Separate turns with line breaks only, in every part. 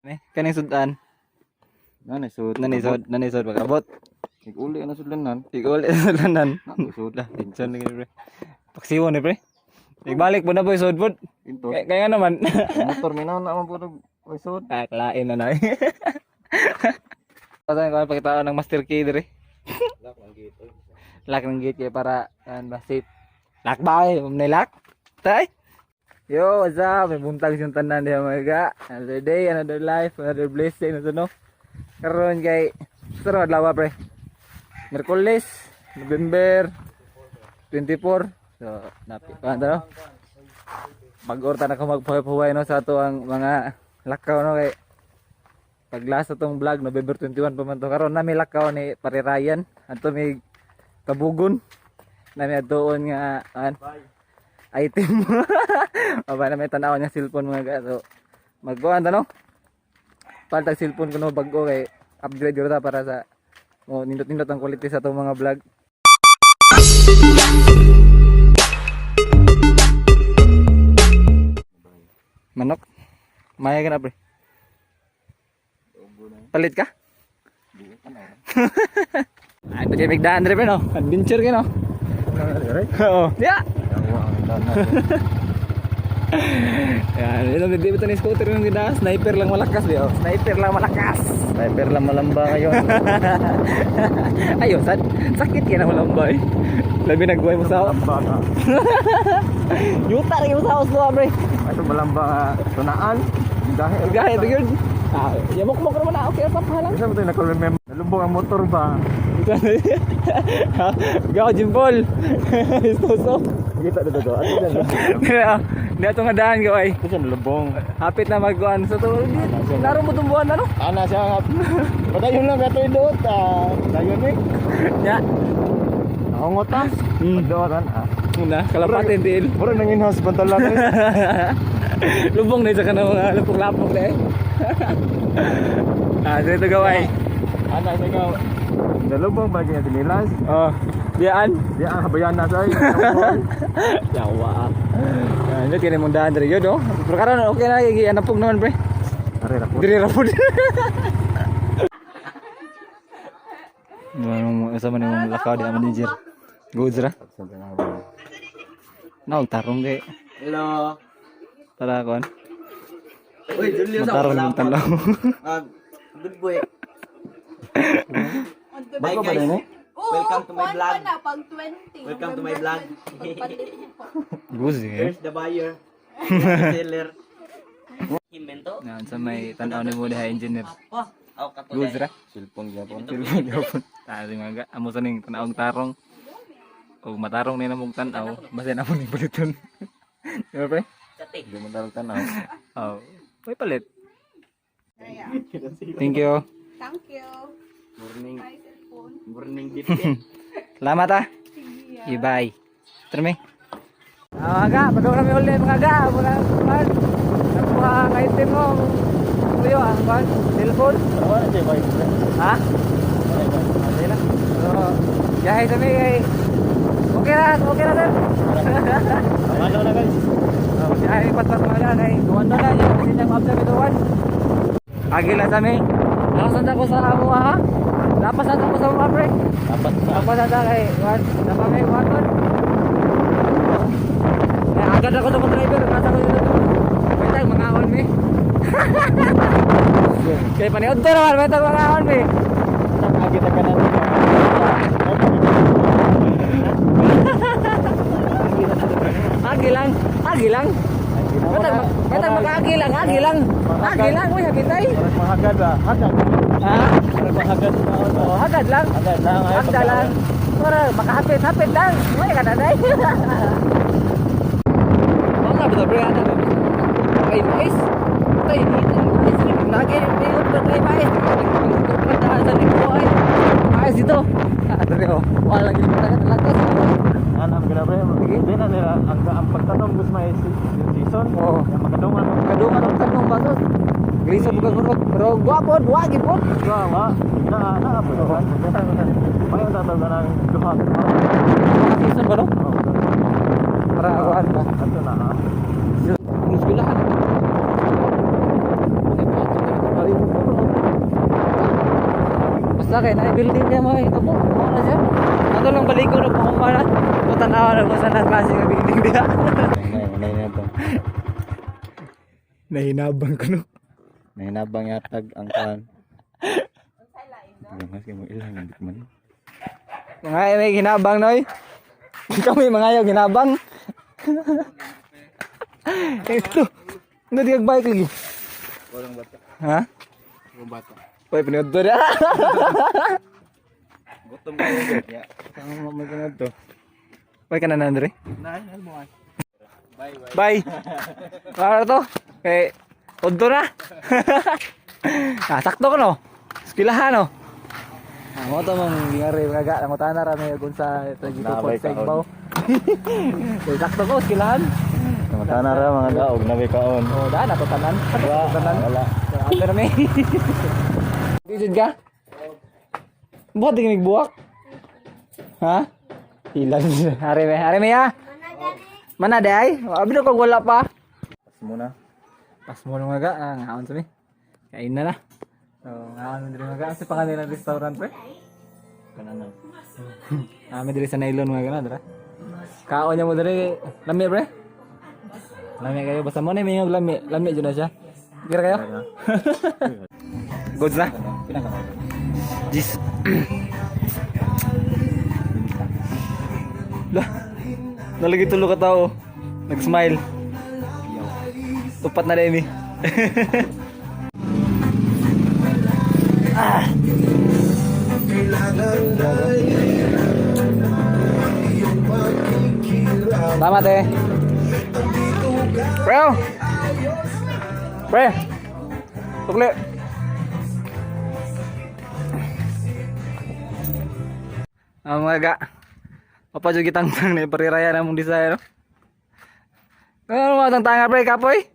Kaning sudan.
Nanisod.
Nanisod pagkabot.
Uli na sudlanan.
Tigol sudanan.
Sud.
Lah, tinson ni pre. Paksiwon ni pre. Igbalik mo na po sud pod.
Pinto.
Kaya naman.
Motor may naon naman po sud.
Kalain na na. Kasi ko pakita ng master key dire. Lock ng gate kaya para ba safe. Lock ba eh? May lock? Tay? Yo, what's up? May buntag yung tanan diha mga. Another day, another life, another blessing na no. Karon kay saro adlaw pre. Miyerkules, November 24. So, napi pa no. Pag-orta na ko magpahuway no sa ato ang mga lakaw no kay paglasa tong vlog November 21 pa man to karon na may lakaw ni pare Ryan adto may kabugon na may doon nga item. Aba na may tanaw niya cellphone mga ga. So magkuhan ta no. Paltag cellphone ko no bago kay upgrade gyud ta para sa nindot-nindot ang quality sa atong mga vlog. Manok. Maya ka na pre. Palit ka? Ay, pwede magdaan rin no? Adventure ka no? Oo. Yeah! Yan, hindi ba ito na scooter yung ganda? Sniper lang malakas di oh. Sniper lang malakas.
Sniper lang malamba ngayon.
Ayun, sakit yan ang malamba eh. Labi nagbuhay mo sa
Malamba ka.
yuta rin mo sa house mo pre.
Ito malamba tunaan. Dahil.
Gahit yun. Yamok-mok naman na. Okay, pa lang.
Isa mo ito nakalumem. Nalubong ang motor ba?
Gaw, Jimbol. Istoso.
Kita dito to. Ano yan?
Hindi ito nga daan ko ay.
Kasi nalubong.
Hapit na magkuhan. So, laro mo tumbuhan na no?
Ana siya. Padayon lang ito idot. Dayon eh.
Ya.
Ako ngotas. Doran.
Muna, kalapatin din.
Mura nang in-house pantalan eh.
Lubong na isa ka na mga lapok-lapok na eh. Dito gaway.
Ana siya nga. Nalubong ba kaya tinilas?
Oh, diyan.
Di ang habayan na say.
Yawa. Yan, kini mong daan diri yun, no? Pero karon okay na kay anapog naman, pre.
Are ra po.
Diri ra pud. Ano mo sa man yung lakaw di manager. Goods ra. Naog tarong kay.
Hello.
Tara kon.
Uy, Julio sa
Tarong ng tanaw.
Good boy.
Bago ba din eh?
Welcome to my vlog.
Pag 20.
Welcome to my vlog.
Goods eh.
Here's the buyer. The seller. Invento.
Yan sa may tanaw ni mo diha engineer.
Oh, ako kato.
Goods ra.
Cellphone gyapon.
Silpon gyapon. Tari mga amo sa ning tanawong tarong. O matarong ni namong tanaw, basta na mo ning baliton. Di ba pre?
Kati.
Di mo dal tanaw.
Oh, may palit. Thank you.
Thank you.
Morning.
Bye, cellphone.
Morning dip.
Salamat ah. Bye. Termi. Aga, pagkaw kami ulit mga aga. Muna man. Nakuha ang item mo. Kuyo, ang kan? Cellphone?
Wala di ba?
Ha? Okay lang. So, yahay kami kay... Okay na sir.
Ano na guys?
Yahay patpat mga aga kay... Duwan na lang. Yung kasi niyang mabsa bituan. Agila sa mi. Nakasan ko sa amo ha. Napasan ko sa mga pre. Napasan kay Juan. Napamay Juan kon. Agad ako sa mga driver. Nasa ko dito. Wait lang mga ahon mi. Kaya paniod to naman. Wait lang mga ahon mi.
Agit ka na.
Agilang. Wait lang mag-agilang. Agilang. Uy, hagitay.
Mahagad ah. Hagad.
Ha?
Mahagad.
Oh, hagad lang.
Hagad lang.
Hagad lang. Para makahapit lang. Uy, kadanay. Mga betul bre ada. Ay, mais. Tay, mais. Lagi may utang kay mais. Pagdaan sa linggo ay. Mais dito. Dere oh. Wala lagi talaga.
Anam gila pre. Di na nila ang pagtanong gusto may season.
Oh,
Yang makadungan.
kadungan ang tanong batot. Grisa bukan kurot. Pero guwapo, duwagi po.
Wa. Na apa to? May tatawag na ng duha.
Season ba no? Para awan ba?
Ato na.
Muskulah. Sa akin, ay building niya mo ito po. Ano na siya? Ano lang balik ko na po kung mana. Kung tanawa na kung saan ang klase ng building niya. Nahinabang ko no.
Nahinabang yatag ang kan. Mas mo ilang hindi man.
Mga may ginabang noy. Kami mga ayaw ginabang. Ito. Nga di bike lagi.
Walang bata.
Ha?
Walang bata.
Uy, pinod to na.
Gutom ka yun. Ya. Sama mo pinod to.
Uy ka na Andre.
Nay, mo ay. Bye bye.
Bye. Para to. Kay Udto na. Sakto ko no. Skilahan no. Mo to mong ngari mga ang utana ra may gun sa dito po sa Igbaw. Sakto ko skilahan.
Mga na ra mga daog na may kaon.
Oh, da na to tanan. Tanan.
Wala.
Pero may. Dijud ka? Buhat di nagbuwak. Ha? Ilan. Are me ya. Mana day? Abi ko wala pa.
Pas muna.
Pas mo nga ga, ngaon sa mi. Kain na na. So, ngaon diri mga sa pangalan ng restaurant pre.
Kanan.
Ami diri sa Nailon mga gana dra. Kaon niya mo diri, lami pre. Lami kayo basta mo na may lami jud na siya. Kira kayo? Goods na. Jis. Lah. Nalagi tulo ka tao. Nag-smile. Tupat na Demi. Ah. Salamat eh. Bro. Pre. Tukli. Mga ga. Apa juga tangtang nih periraya namung di saya no. Ano tang tanga pre kapoy?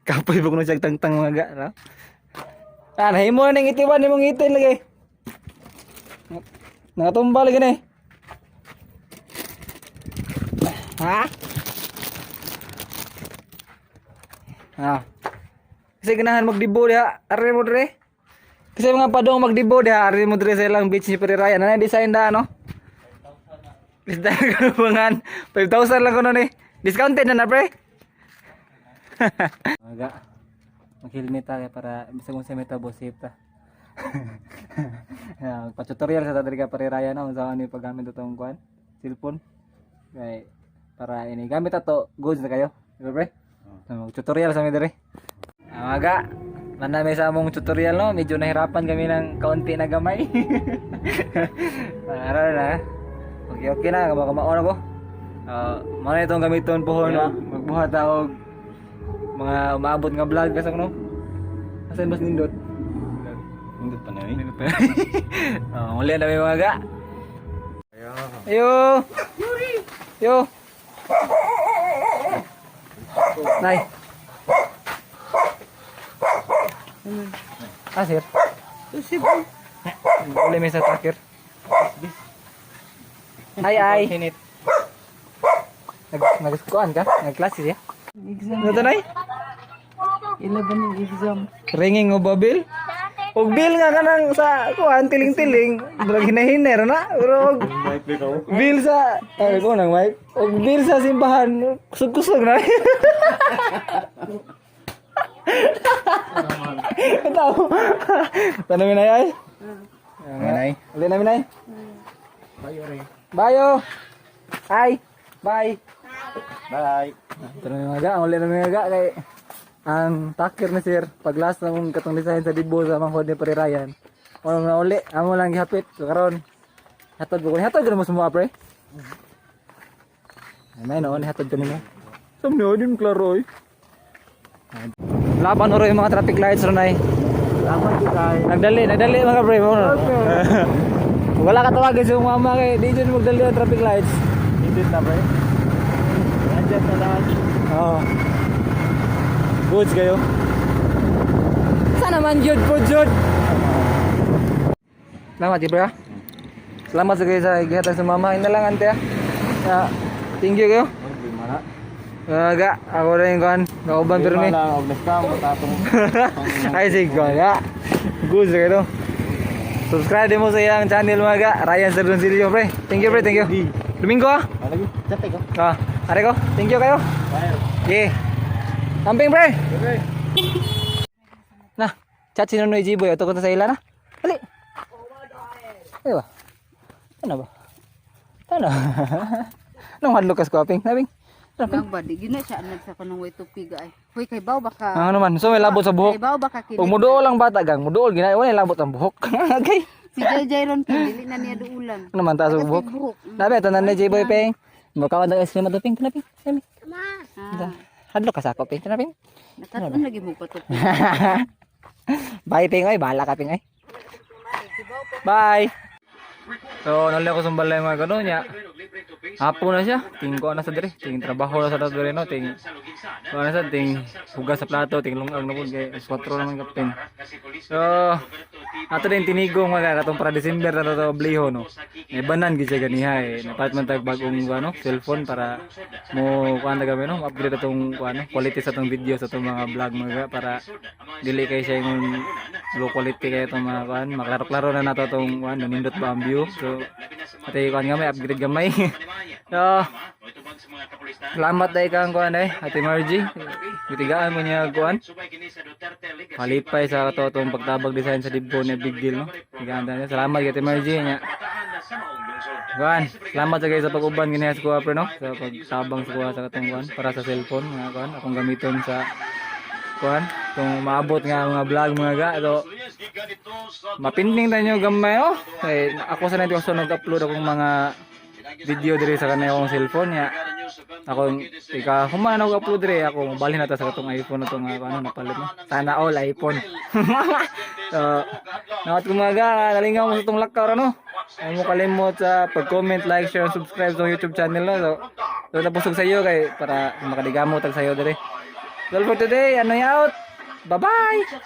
Kapoy bukan siya tangtang mga ga no. Ah, himo na ning itiwan nimong itin lagi. Nakatumba lagi ni. Ha? Ah. Kasi ganahan magdibo diha, are mo dire. Kasi mga padong magdibo diha, are mo dire sa ilang beach ni Periraya. Nanay design da no. Isda ko bangan 5,000 lang kuno ni. Discounted na pre. Aga. Mag-helmet ta para bisa kung sa metabo safe ta. Ya, pa-tutorial sa tadiri ka Periraya na unsa ani paggamit itong kuan, cellphone. Kay para ini gamit ato goods na kayo. Diba pre? Tutorial sa mi diri. Aga. Manami sa among tutorial no, medyo nahirapan kami ng kaunti na gamay. Ara na. Okay na, kamao ko. Mga itong gamiton po no, magbuhat og mga umaabot nga vlog kasi no. Asan mas nindot?
Nindot pa na eh.
Nindot pa. Muli na may mga ga. Ayo. Yo. Nay. Sir. Boleh mesa terakhir. Ay. Nag-kuan ka? Nag-classes ya? Exam. Ano nay? 11 exam. Ringing o babil? Og bill nga kanang sa kuan tiling-tiling, brag hinahiner na. Pero bill sa ko nang wife. Og bill sa simbahan, kusog-kusog na. Tahu. Tanami na ay.
Nanay.
Ali namin ay.
Bayo re.
Bayo. Ay. Bye.
Bye.
Tanami mga ga, uli namin mga ga kay ang takir na sir paglas na mong katong lisahin sa dibo sa mga ni Perirayan. Ono na uli, amo lang gihapit karon. Hatod ko ni hatod mo semua pre. May no ni hatod kanimo. Samno din klaro oy. Laban oro yung mga traffic lights ronay.
Salamat kita.
Nagdali mga pre mo. Wala ka tawag sa mama kay di jud magdali ang traffic lights.
Hindi na pre. Nandiyan na lahat.
Oo. Goods kayo. Sana man jud po jud. Salamat di bro. Salamat sa kayo sa gihatag sa mama. Inalangan te. Thank you kayo. Ga, ako rin kan. Kauban pero ni.
Og next time tatong.
Ay sige ga. Goods kayo. Subscribe din mo sa iyang channel mga ga. Ryan Sardoncillo pre. Thank you pre, thank you. Domingo ah.
Lagi. Chatay ko.
Ah, are ko. Thank you kayo.
Bye.
Okay. Camping pre.
Okay.
Nah, chat si Nonoy Jiboy. Ito ko sa ila na. Dali. Ayo. Ano ba? Ano? Nung hadlok kas ko aping. Nabing.
Ang badi gina siya anad sa kanang way tupiga ay. Hoy kay baw baka.
Ano man? So may labot sa
Kay
buhok.
baw baka kini.
Pag muduol lang bata gang, muduol gina wala labot ang buhok. Okay.
Si Jay ron kini dili na niya duulan.
Ano man taas ang buhok? Nabi ito na Jiboy peng. Baka man es cream ato peng, kanaping. Nami.
Ah,
Hadlok ka sa ako peng, kanaping.
nakaton lagi mo pa to.
Bye peng ay, bahala ka peng ay. Bye. So, nalala ko sumbalay mga gano'n niya. Hapon na siya. Ting ko na sa dire. Ting trabaho na sa dire no. Ting ko na sa ting hugas sa plato. Ting lungang na po. Kaya 4 naman kapin. So, ato din tinigong mga katong para December na to bliho no. May banan gid siya ganiha eh. Napat man tag bagong ano, cellphone para mo kuan na gamay no. Upgrade atong ano, quality sa atong video sa atong mga vlog mga para dili kay siya yung low quality kay itong mga kuan. Maklaro-klaro na nato atong kuan, nanindot ba ang view. So, ate kuan gamay upgrade gamay. So, salamat dahil kang kuan eh, Ate Margie. Gitigaan mo niya kuan. Malipay sa katotong pagtabag design sa dibko niya, big deal no. Giganda niya. Salamat kay Ate Margie niya. Kuan, salamat sa kayo sa pag-uban ganiya sa kuha pre no. Sa pagtabang sa kuha sa katong kuan para sa cellphone nga kuan akong gamiton sa kuan kung maabot nga mga vlog mga ga. So, mapinding tayo gamay oh. Kay ako sa nito so nag-upload akong mga video diri sa kanay akong cellphone ya. Ako ika human ako upload diri ako mabalhin na ta sa katong iPhone na to nga ano napalit no. Sana all iPhone. So, nawat kumaga nalingaw mo sa tong lakaw ra no. Ay mo kalimot sa pag-comment, like, share, subscribe sa YouTube channel no. So, tapos sa iyo kay para makadigamot tag sa iyo diri. Well for today, ano out. Bye-bye.